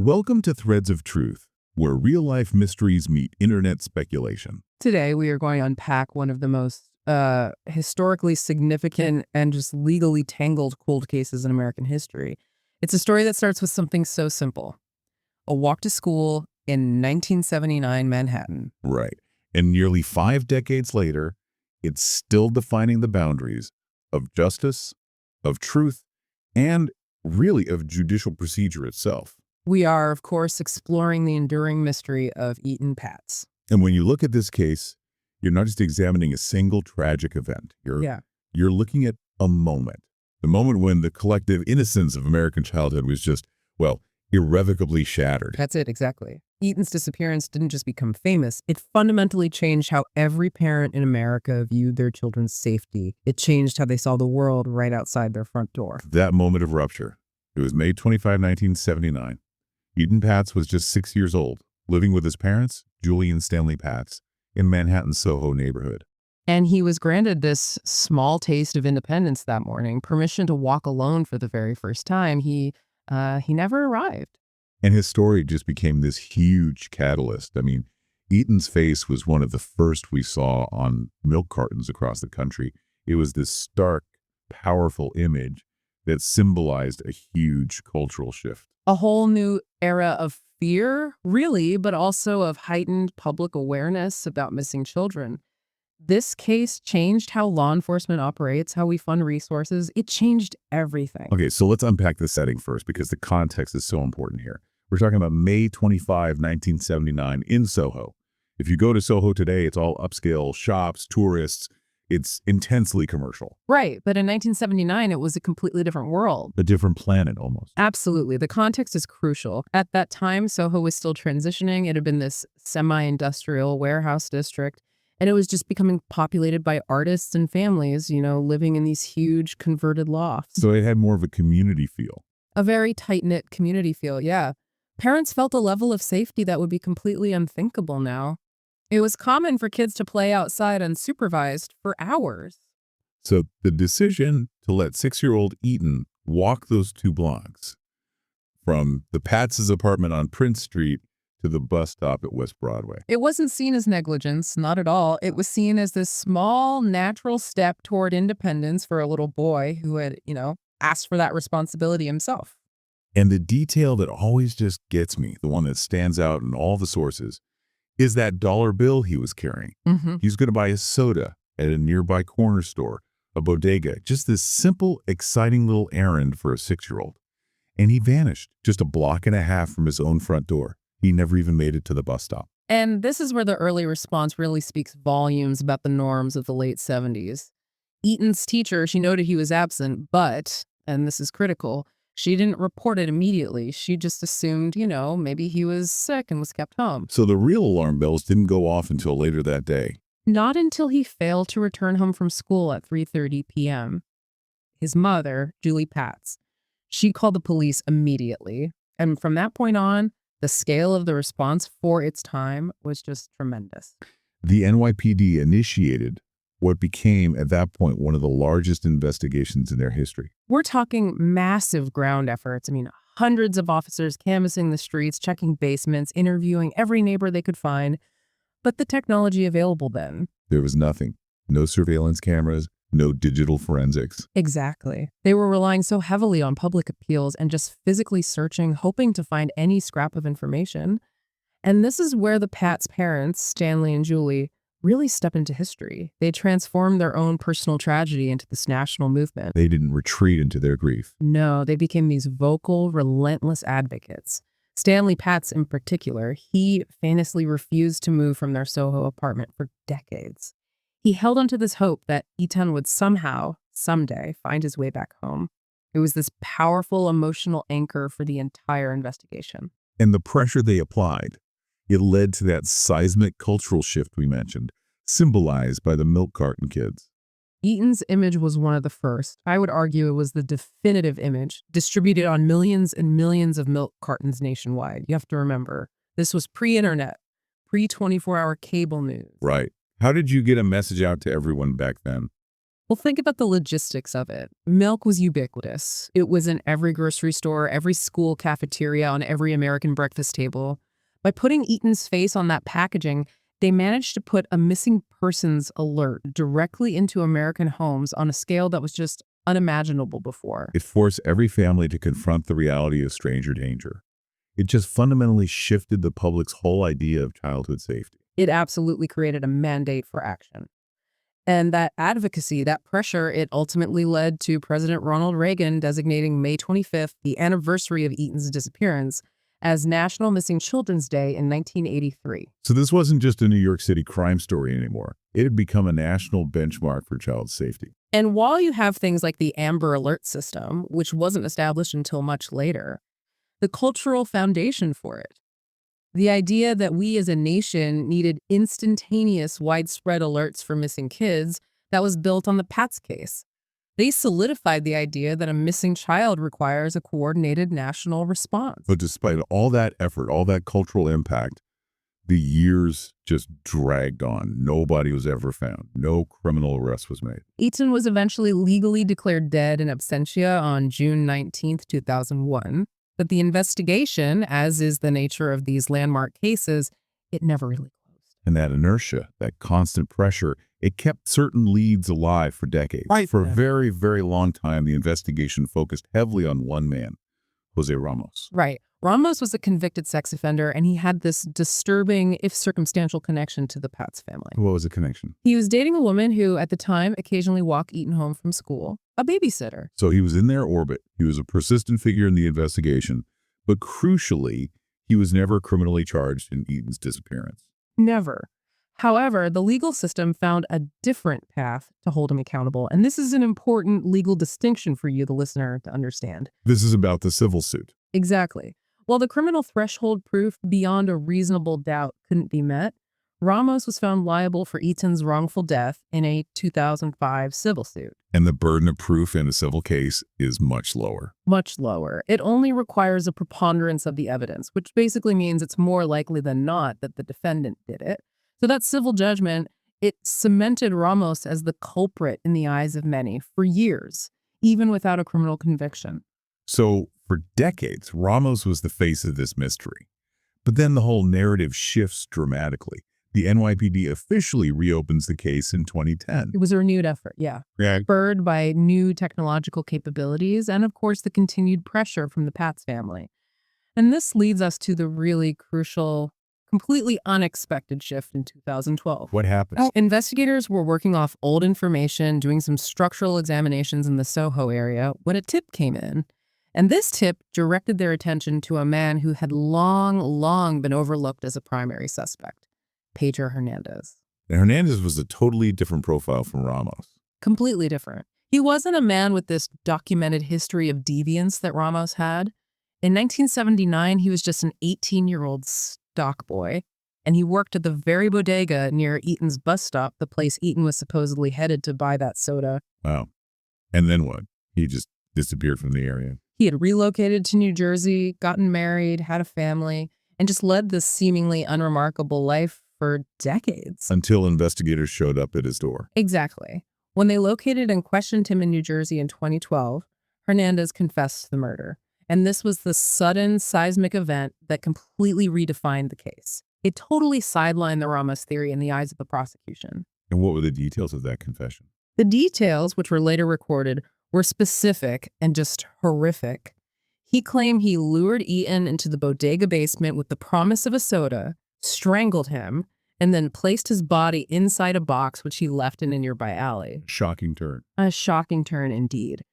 Welcome to Threads of Truth, where real-life mysteries meet internet speculation. Today, we are going to unpack one of the most historically significant and just legally tangled cold cases in American history. It's a story that starts with something so simple: a walk to school in 1979 Manhattan. Right. And nearly 5 decades later, it's still defining the boundaries of justice, of truth, and really of judicial procedure itself. We are, of course, exploring the enduring mystery of Etan Patz. And when you look at this case, you're not just examining a single tragic event. You're looking at a moment. The moment when the collective innocence of American childhood was just, well, irrevocably shattered. That's it, exactly. Etan's disappearance didn't just become famous. It fundamentally changed how every parent in America viewed their children's safety. It changed how they saw the world right outside their front door. That moment of rupture. It was May 25, 1979. Etan Patz was just 6 years old, living with his parents, Julie and Stanley Patz, in Manhattan's Soho neighborhood. And he was granted this small taste of independence that morning, permission to walk alone for the very first time. He never arrived. And his story just became this huge catalyst. I mean, Etan's face was one of the first we saw on milk cartons across the country. It was this stark, powerful image that symbolized a huge cultural shift. A whole new era of fear, really, but also of heightened public awareness about missing children. This case changed how law enforcement operates, how we fund resources. It changed everything. Okay, so let's unpack the setting first because the context is so important here. We're talking about May 25, 1979 in Soho. If you go to Soho today, it's all upscale shops, tourists. It's intensely commercial. Right, but in 1979, it was a completely different world. A different planet, almost. Absolutely. The context is crucial. At that time, Soho was still transitioning. It had been this semi-industrial warehouse district, and it was just becoming populated by artists and families, living in these huge converted lofts. So it had more of a community feel. A very tight-knit community feel, yeah. Parents felt a level of safety that would be completely unthinkable now. It was common for kids to play outside unsupervised for hours. So the decision to let 6-year-old Etan walk those 2 blocks from the Patz's apartment on Prince Street to the bus stop at West Broadway. It wasn't seen as negligence, not at all. It was seen as this small, natural step toward independence for a little boy who had, asked for that responsibility himself. And the detail that always just gets me, the one that stands out in all the sources, is that dollar bill he was carrying. He was going to buy a soda at a nearby corner store, a bodega, just this simple, exciting little errand for a 6-year-old. And he vanished just a block and a half from his own front door. He never even made it to the bus stop. And this is where the early response really speaks volumes about the norms of the late 70s. Etan's teacher, she noted he was absent, but, and this is critical, she didn't report it immediately. She just assumed, maybe he was sick and was kept home. So the real alarm bells didn't go off until later that day. Not until he failed to return home from school at 3:30 p.m. His mother, Julie Patz, she called the police immediately. And from that point on, the scale of the response for its time was just tremendous. The NYPD initiated what became, at that point, one of the largest investigations in their history. We're talking massive ground efforts. Hundreds of officers canvassing the streets, checking basements, interviewing every neighbor they could find. But the technology available then? There was nothing. No surveillance cameras, no digital forensics. Exactly. They were relying so heavily on public appeals and just physically searching, hoping to find any scrap of information. And this is where the Patz parents, Stanley and Julie, really step into history. They transformed their own personal tragedy into this national movement. They didn't retreat into their grief. No, they became these vocal, relentless advocates. Stanley Patz in particular, he famously refused to move from their Soho apartment for decades. He held onto this hope that Etan would somehow, someday, find his way back home. It was this powerful emotional anchor for the entire investigation. And the pressure they applied, it led to that seismic cultural shift we mentioned, symbolized by the milk carton kids. Etan's image was one of the first. I would argue it was the definitive image, distributed on millions and millions of milk cartons nationwide. You have to remember, this was pre-internet, pre-24-hour cable news. Right. How did you get a message out to everyone back then? Well, think about the logistics of it. Milk was ubiquitous. It was in every grocery store, every school cafeteria, on every American breakfast table. By putting Eaton's face on that packaging, they managed to put a missing persons alert directly into American homes on a scale that was just unimaginable before. It forced every family to confront the reality of stranger danger. It just fundamentally shifted the public's whole idea of childhood safety. It absolutely created a mandate for action. And that advocacy, that pressure, it ultimately led to President Ronald Reagan designating May 25th, the anniversary of Eaton's disappearance, as National Missing Children's Day in 1983. So this wasn't just a New York City crime story anymore. It had become a national benchmark for child safety. And while you have things like the Amber Alert system, which wasn't established until much later, the cultural foundation for it, the idea that we as a nation needed instantaneous, widespread alerts for missing kids, that was built on the Patz case. They solidified the idea that a missing child requires a coordinated national response. But despite all that effort, all that cultural impact, the years just dragged on. Nobody was ever found. No criminal arrest was made. Eaton was eventually legally declared dead in absentia on June 19th, 2001. But the investigation, as is the nature of these landmark cases, it never really closed. And that inertia, that constant pressure, it kept certain leads alive for decades. Right. For a very, very long time, the investigation focused heavily on one man, Jose Ramos. Right. Ramos was a convicted sex offender, and he had this disturbing, if circumstantial, connection to the Patz family. What was the connection? He was dating a woman who, at the time, occasionally walked Eaton home from school, a babysitter. So he was in their orbit. He was a persistent figure in the investigation. But crucially, he was never criminally charged in Eaton's disappearance. Never. However, the legal system found a different path to hold him accountable. And this is an important legal distinction for you, the listener, to understand. This is about the civil suit. Exactly. While the criminal threshold proof beyond a reasonable doubt couldn't be met, Ramos was found liable for Eaton's wrongful death in a 2005 civil suit. And the burden of proof in a civil case is much lower. Much lower. It only requires a preponderance of the evidence, which basically means it's more likely than not that the defendant did it. So that civil judgment, it cemented Ramos as the culprit in the eyes of many for years, even without a criminal conviction. So for decades, Ramos was the face of this mystery. But then the whole narrative shifts dramatically. The NYPD officially reopens the case in 2010. It was a renewed effort, yeah. Spurred by new technological capabilities and, of course, the continued pressure from the Patz family. And this leads us to the really crucial, completely unexpected shift in 2012. What happened? Investigators were working off old information, doing some structural examinations in the Soho area, when a tip came in. And this tip directed their attention to a man who had long been overlooked as a primary suspect. Pedro Hernandez. And Hernandez was a totally different profile from Ramos. Completely different. He wasn't a man with this documented history of deviance that Ramos had. In 1979, he was just an 18-year-old stock boy, and he worked at the very bodega near Eaton's bus stop, the place Eaton was supposedly headed to buy that soda. Wow. And then what? He just disappeared from the area. He had relocated to New Jersey, gotten married, had a family, and just led this seemingly unremarkable life for decades. Until investigators showed up at his door. Exactly. When they located and questioned him in New Jersey in 2012, Hernandez confessed to the murder. And this was the sudden seismic event that completely redefined the case. It totally sidelined the Ramos theory in the eyes of the prosecution. And what were the details of that confession? The details, which were later recorded, were specific and just horrific. He claimed he lured Eaton into the bodega basement with the promise of a soda, strangled him, and then placed his body inside a box which he left in a nearby alley. Shocking turn. A shocking turn indeed.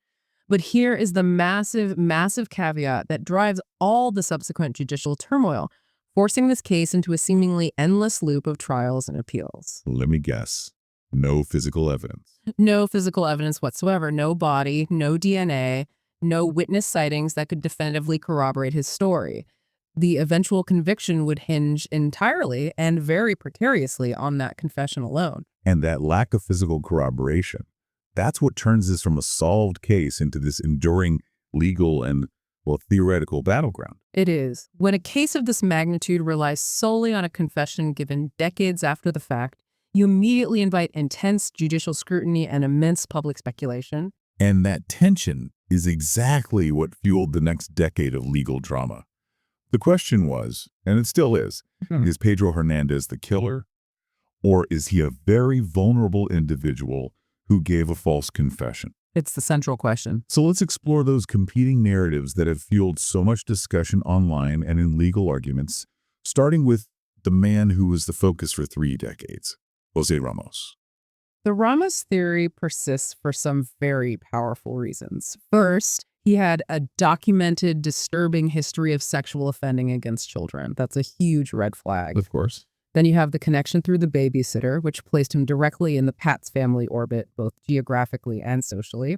But here is the massive caveat that drives all the subsequent judicial turmoil, forcing this case into a seemingly endless loop of trials and appeals. Let me guess. No physical evidence. No physical evidence whatsoever. No body, no DNA, no witness sightings that could definitively corroborate his story. The eventual conviction would hinge entirely and very precariously on that confession alone. And that lack of physical corroboration, that's what turns this from a solved case into this enduring legal and, well, theoretical battleground. It is. When a case of this magnitude relies solely on a confession given decades after the fact, You immediately invite intense judicial scrutiny and immense public speculation. And that tension is exactly what fueled the next decade of legal drama. The question was, and it still is Pedro Hernandez the killer? Or is he a very vulnerable individual who gave a false confession? It's the central question. So let's explore those competing narratives that have fueled so much discussion online and in legal arguments, starting with the man who was the focus for 3 decades, Jose Ramos. The Ramos theory persists for some very powerful reasons. First, he had a documented, disturbing history of sexual offending against children. That's a huge red flag. Of course. Then you have the connection through the babysitter, which placed him directly in the Patz family orbit, both geographically and socially.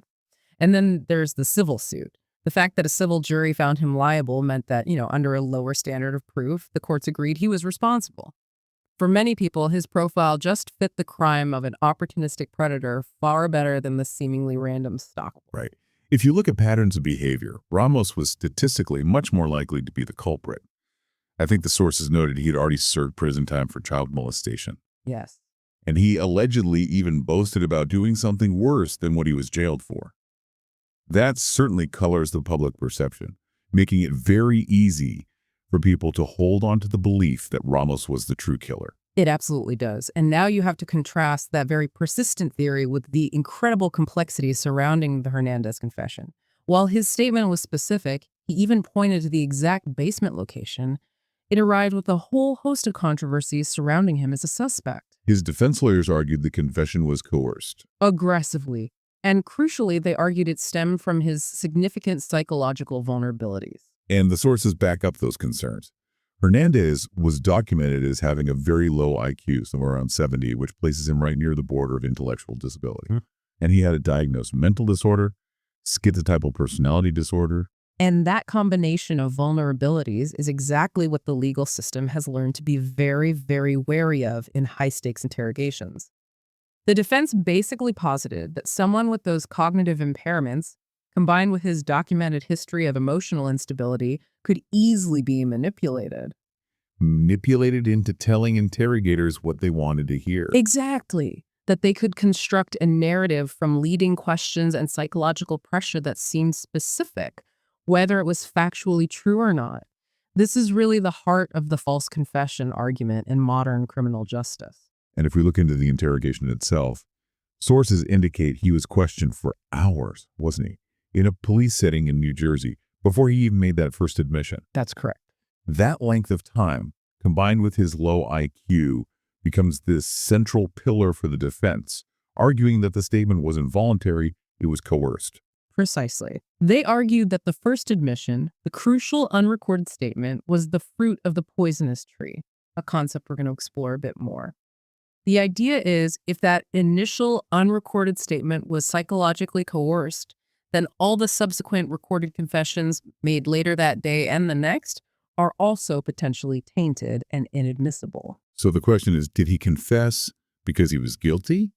And then there's the civil suit. The fact that a civil jury found him liable meant that, under a lower standard of proof, the courts agreed he was responsible. For many people, his profile just fit the crime of an opportunistic predator far better than the seemingly random stalker. Right. If you look at patterns of behavior, Ramos was statistically much more likely to be the culprit. I think the sources noted he had already served prison time for child molestation. Yes. And he allegedly even boasted about doing something worse than what he was jailed for. That certainly colors the public perception, making it very easy for people to hold on to the belief that Ramos was the true killer. It absolutely does. And now you have to contrast that very persistent theory with the incredible complexity surrounding the Hernandez confession. While his statement was specific, he even pointed to the exact basement location. It arrived with a whole host of controversies surrounding him as a suspect. His defense lawyers argued the confession was coerced. Aggressively. And crucially, they argued it stemmed from his significant psychological vulnerabilities. And the sources back up those concerns. Hernandez was documented as having a very low IQ, somewhere around 70, which places him right near the border of intellectual disability. And he had a diagnosed mental disorder, schizotypal personality disorder. And that combination of vulnerabilities is exactly what the legal system has learned to be very, very wary of in high-stakes interrogations. The defense basically posited that someone with those cognitive impairments, combined with his documented history of emotional instability, could easily be manipulated. Manipulated into telling interrogators what they wanted to hear. Exactly. That they could construct a narrative from leading questions and psychological pressure that seemed specific, whether it was factually true or not. This is really the heart of the false confession argument in modern criminal justice. And if we look into the interrogation itself, sources indicate he was questioned for hours, wasn't he? In a police setting in New Jersey, before he even made that first admission. That's correct. That length of time, combined with his low IQ, becomes this central pillar for the defense, arguing that the statement was involuntary, it was coerced. Precisely. They argued that the first admission, the crucial unrecorded statement, was the fruit of the poisonous tree, a concept we're going to explore a bit more. The idea is, if that initial unrecorded statement was psychologically coerced, then all the subsequent recorded confessions made later that day and the next are also potentially tainted and inadmissible. So the question is, did he confess because he was guilty?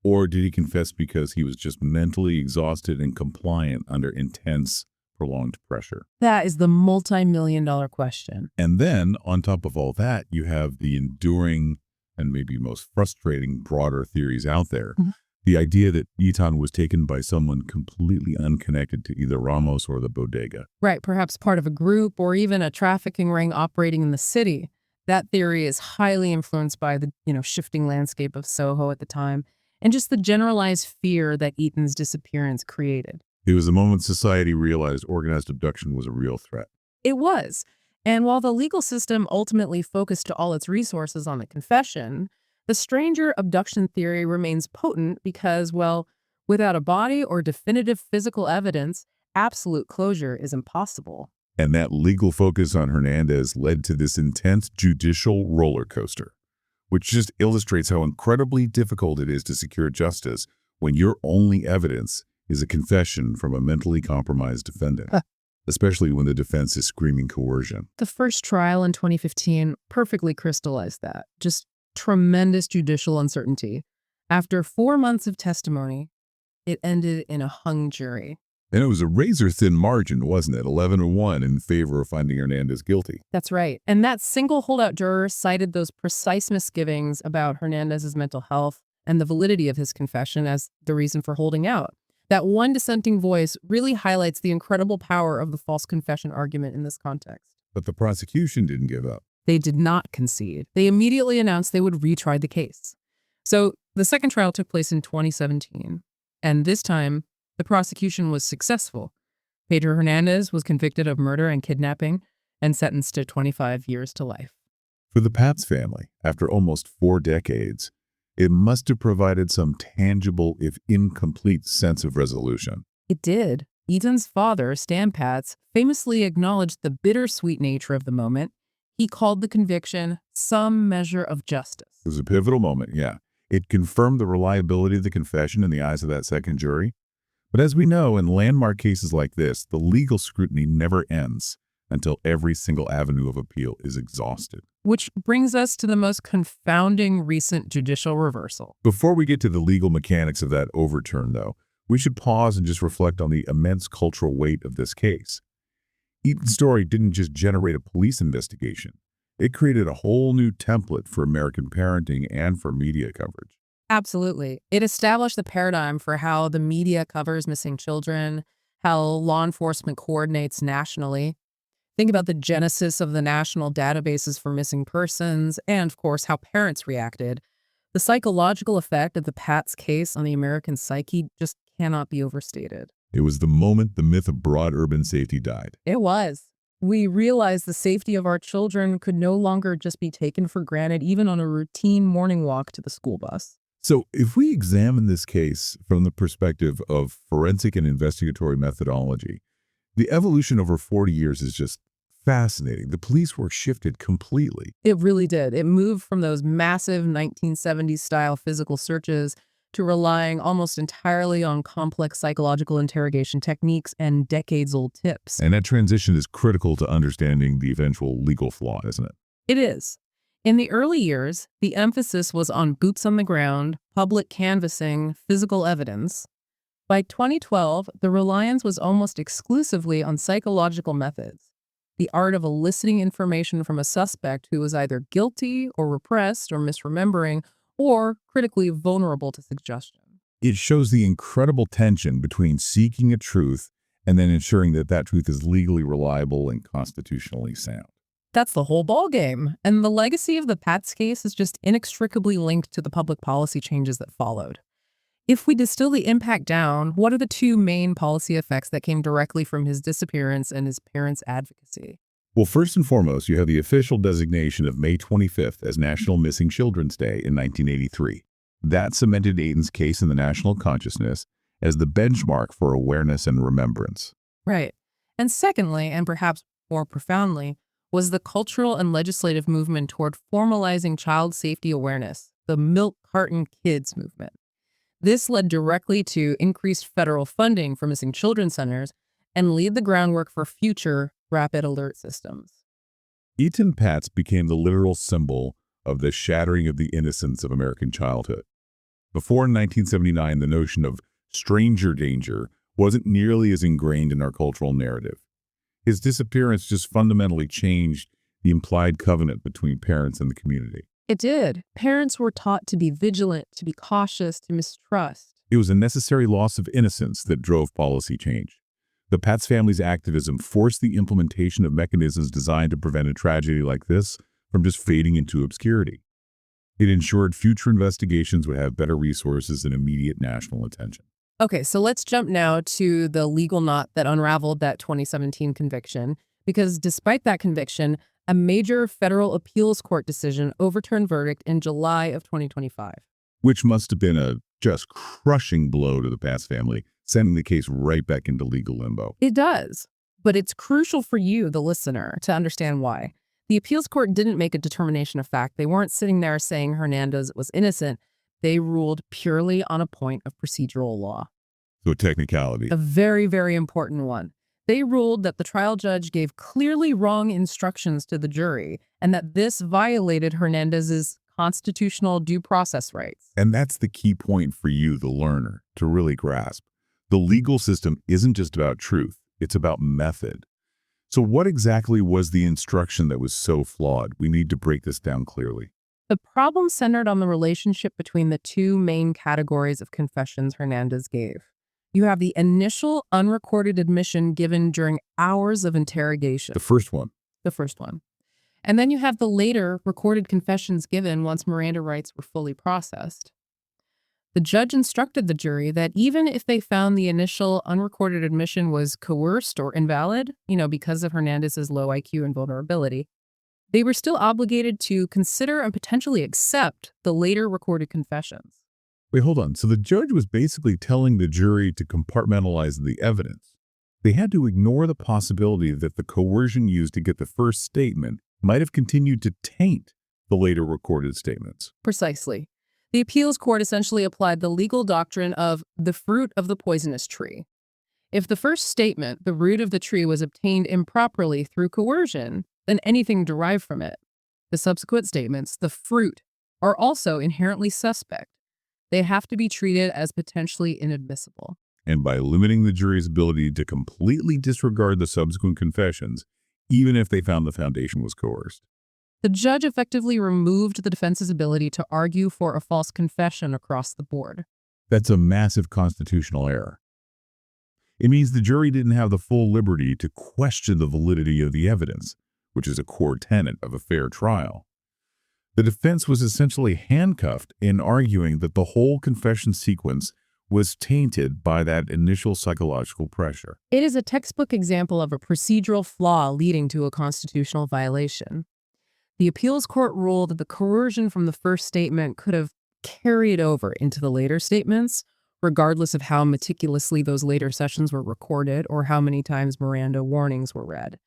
Or did he confess because he was just mentally exhausted and compliant under intense, prolonged pressure? That is the multi-million-dollar question. And then, on top of all that, you have the enduring and maybe most frustrating broader theories out there. The idea that Etan was taken by someone completely unconnected to either Ramos or the bodega. Right, perhaps part of a group or even a trafficking ring operating in the city. That theory is highly influenced by the, shifting landscape of Soho at the time and just the generalized fear that Etan's disappearance created. It was the moment society realized organized abduction was a real threat. It was. And while the legal system ultimately focused all its resources on the confession, the stranger abduction theory remains potent because, well, without a body or definitive physical evidence, absolute closure is impossible. And that legal focus on Hernandez led to this intense judicial roller coaster, which just illustrates how incredibly difficult it is to secure justice when your only evidence is a confession from a mentally compromised defendant, especially when the defense is screaming coercion. The first trial in 2015 perfectly crystallized that. Just tremendous judicial uncertainty. After 4 months of testimony, it ended in a hung jury. And it was a razor-thin margin, wasn't it? 11-1 in favor of finding Hernandez guilty. That's right. And that single holdout juror cited those precise misgivings about Hernandez's mental health and the validity of his confession as the reason for holding out. That one dissenting voice really highlights the incredible power of the false confession argument in this context. But the prosecution didn't give up. They did not concede. They immediately announced they would retry the case. So the second trial took place in 2017. And this time, the prosecution was successful. Pedro Hernandez was convicted of murder and kidnapping and sentenced to 25 years to life. For the Patz family, after almost 4 decades, it must have provided some tangible, if incomplete, sense of resolution. It did. Etan's father, Stan Patz, famously acknowledged the bittersweet nature of the moment. He called the conviction some measure of justice. It was a pivotal moment, yeah. It confirmed the reliability of the confession in the eyes of that second jury. But as we know, in landmark cases like this, the legal scrutiny never ends until every single avenue of appeal is exhausted. Which brings us to the most confounding recent judicial reversal. Before we get to the legal mechanics of that overturn, though, we should pause and just reflect on the immense cultural weight of this case. Etan's story didn't just generate a police investigation. It created a whole new template for American parenting and for media coverage. Absolutely. It established the paradigm for how the media covers missing children, how law enforcement coordinates nationally. Think about the genesis of the national databases for missing persons, and of course, how parents reacted. The psychological effect of the Patz case on the American psyche just cannot be overstated. It was the moment the myth of broad urban safety died. It was. We realized the safety of our children could no longer just be taken for granted, even on a routine morning walk to the school bus. So if we examine this case from the perspective of forensic and investigatory methodology, the evolution over 40 years is just fascinating. The police work shifted completely. It really did. It moved from those massive 1970s-style physical searches to relying almost entirely on complex psychological interrogation techniques and decades-old tips. And that transition is critical to understanding the eventual legal flaw, isn't it? It is. In the early years, the emphasis was on boots on the ground, public canvassing, physical evidence. By 2012, the reliance was almost exclusively on psychological methods, the art of eliciting information from a suspect who was either guilty or repressed or misremembering or critically vulnerable to suggestion. It shows the incredible tension between seeking a truth and then ensuring that that truth is legally reliable and constitutionally sound. That's the whole ballgame. And the legacy of the Patz case is just inextricably linked to the public policy changes that followed. If we distill the impact down, what are the two main policy effects that came directly from his disappearance and his parents' advocacy? Well, first and foremost, you have the official designation of May 25th as National Missing Children's Day in 1983. That cemented Etan's case in the national consciousness as the benchmark for awareness and remembrance. Right. And secondly, and perhaps more profoundly, was the cultural and legislative movement toward formalizing child safety awareness, the milk carton kids movement. This led directly to increased federal funding for missing children centers and laid the groundwork for future rapid alert systems. Etan Patz became the literal symbol of the shattering of the innocence of American childhood. Before 1979, the notion of stranger danger wasn't nearly as ingrained in our cultural narrative. His disappearance just fundamentally changed the implied covenant between parents and the community. It did. Parents were taught to be vigilant, to be cautious, to mistrust. It was a necessary loss of innocence that drove policy change. The Patz family's activism forced the implementation of mechanisms designed to prevent a tragedy like this from just fading into obscurity. It ensured future investigations would have better resources and immediate national attention. Okay, so let's jump now to the legal knot that unraveled that 2017 conviction, because despite that conviction, a major federal appeals court decision overturned verdict in July of 2025. Which must have been a just crushing blow to the Patz family, sending the case right back into legal limbo. It does, but it's crucial for you, the listener, to understand why. The appeals court didn't make a determination of fact. They weren't sitting there saying Hernandez was innocent. They ruled purely on a point of procedural law. So a technicality. A very, very important one. They ruled that the trial judge gave clearly wrong instructions to the jury and that this violated Hernandez's constitutional due process rights. And that's the key point for you, the learner, to really grasp. The legal system isn't just about truth, it's about method. So what exactly was the instruction that was so flawed? We need to break this down clearly. The problem centered on the relationship between the two main categories of confessions Hernandez gave. You have the initial unrecorded admission given during hours of interrogation. The first one. The first one. And then you have the later recorded confessions given once Miranda rights were fully processed. The judge instructed the jury that even if they found the initial unrecorded admission was coerced or invalid, because of Hernandez's low IQ and vulnerability, they were still obligated to consider and potentially accept the later recorded confessions. Wait, hold on. So the judge was basically telling the jury to compartmentalize the evidence. They had to ignore the possibility that the coercion used to get the first statement might have continued to taint the later recorded statements. Precisely. The appeals court essentially applied the legal doctrine of the fruit of the poisonous tree. If the first statement, the root of the tree, was obtained improperly through coercion, then anything derived from it, the subsequent statements, the fruit, are also inherently suspect. They have to be treated as potentially inadmissible. And by limiting the jury's ability to completely disregard the subsequent confessions, even if they found the foundation was coerced. The judge effectively removed the defense's ability to argue for a false confession across the board. That's a massive constitutional error. It means the jury didn't have the full liberty to question the validity of the evidence, which is a core tenet of a fair trial. The defense was essentially handcuffed in arguing that the whole confession sequence was tainted by that initial psychological pressure. It is a textbook example of a procedural flaw leading to a constitutional violation. The appeals court ruled that the coercion from the first statement could have carried over into the later statements, regardless of how meticulously those later sessions were recorded or how many times Miranda warnings were read.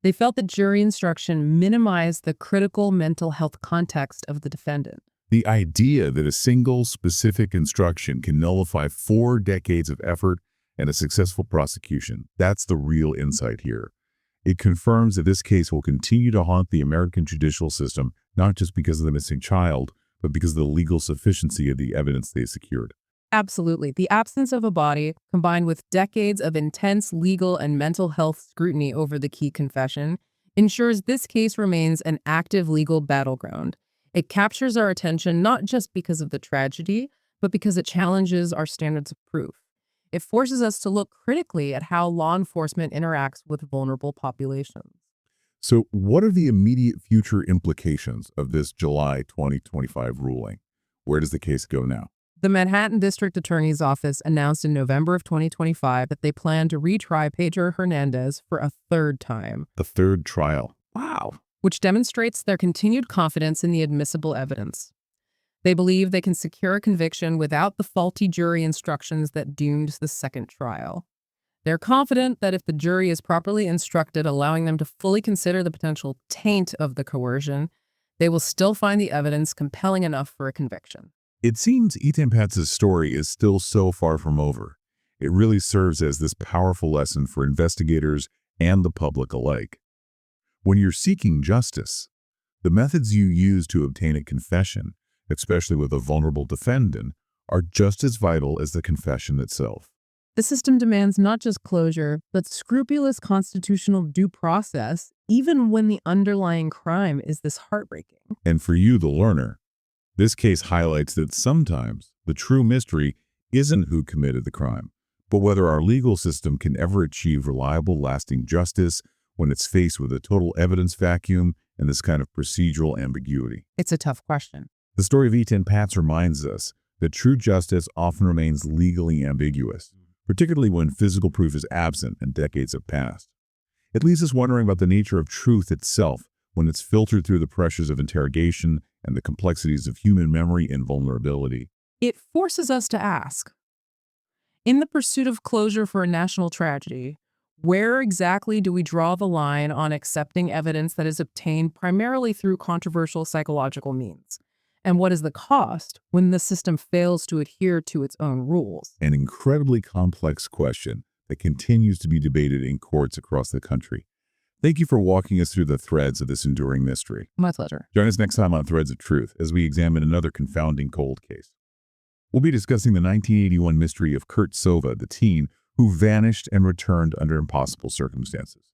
They felt that jury instruction minimized the critical mental health context of the defendant. The idea that a single specific instruction can nullify 4 decades of effort and a successful prosecution, that's the real insight here. It confirms that this case will continue to haunt the American judicial system, not just because of the missing child, but because of the legal sufficiency of the evidence they secured. Absolutely. The absence of a body, combined with decades of intense legal and mental health scrutiny over the key confession, ensures this case remains an active legal battleground. It captures our attention not just because of the tragedy, but because it challenges our standards of proof. It forces us to look critically at how law enforcement interacts with vulnerable populations. So what are the immediate future implications of this July 2025 ruling? Where does the case go now? The Manhattan District Attorney's Office announced in November of 2025 that they plan to retry Pedro Hernandez for a third time. The third trial. Wow. Which demonstrates their continued confidence in the admissible evidence. They believe they can secure a conviction without the faulty jury instructions that doomed the second trial. They're confident that if the jury is properly instructed, allowing them to fully consider the potential taint of the coercion, they will still find the evidence compelling enough for a conviction. It seems Etan Patz's story is still so far from over. It really serves as this powerful lesson for investigators and the public alike. When you're seeking justice, the methods you use to obtain a confession, especially with a vulnerable defendant, are just as vital as the confession itself. The system demands not just closure, but scrupulous constitutional due process, even when the underlying crime is this heartbreaking. And for you, the learner, this case highlights that sometimes the true mystery isn't who committed the crime, but whether our legal system can ever achieve reliable, lasting justice when it's faced with a total evidence vacuum and this kind of procedural ambiguity. It's a tough question. The story of Etan Patz reminds us that true justice often remains legally ambiguous, particularly when physical proof is absent and decades have passed. It leaves us wondering about the nature of truth itself when it's filtered through the pressures of interrogation and the complexities of human memory and vulnerability. It forces us to ask, in the pursuit of closure for a national tragedy, where exactly do we draw the line on accepting evidence that is obtained primarily through controversial psychological means? And what is the cost when the system fails to adhere to its own rules? An incredibly complex question that continues to be debated in courts across the country. Thank you for walking us through the threads of this enduring mystery. My pleasure. Join us next time on Threads of Truth as we examine another confounding cold case. We'll be discussing the 1981 mystery of Kurt Sova, the teen who vanished and returned under impossible circumstances.